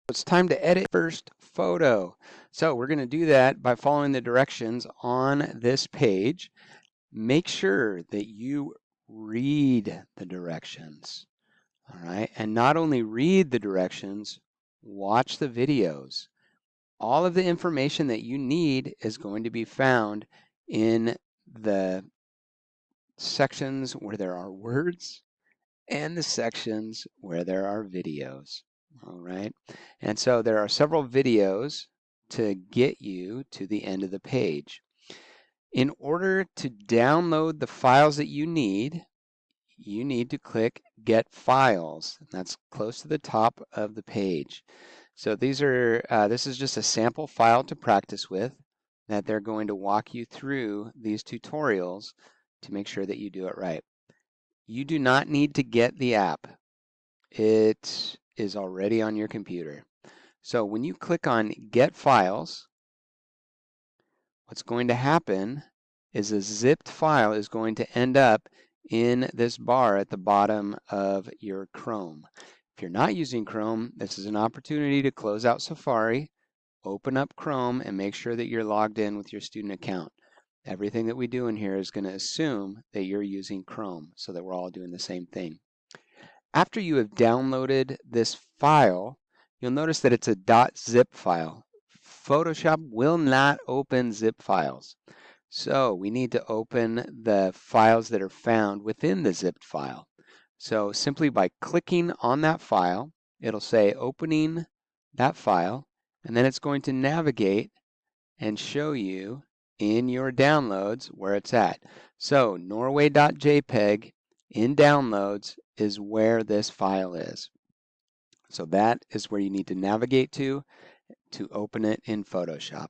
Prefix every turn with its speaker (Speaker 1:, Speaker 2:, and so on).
Speaker 1: It's time to edit first photo. So we're going to do that by following the directions on this page. Make sure that you read the directions, all right? And not only read the directions, watch the videos. All of the information that you need is going to be found in the sections where there are words and the sections where there are videos. All right. And so there are several videos to get you to the end of the page. In order to download the files that you need to click Get Files. That's close to the top of the page. So this is just a sample file to practice with that they're going to walk you through these tutorials to make sure that you do it right. You do not need to get the app. It is already on your computer. So when you click on Get Files, what's going to happen is a zipped file is going to end up in this bar at the bottom of your Chrome. If you're not using Chrome, this is an opportunity to close out Safari, open up Chrome, and make sure that you're logged in with your student account. Everything that we do in here is going to assume that you're using Chrome so that we're all doing the same thing. After you have downloaded this file, you'll notice that it's a .zip file. Photoshop will not open zip files. So we need to open the files that are found within the zipped file. So simply by clicking on that file, it'll say opening that file, and then it's going to navigate and show you in your downloads where it's at. So Norway.jpg in downloads is where this file is. So that is where you need to navigate to open it in Photoshop.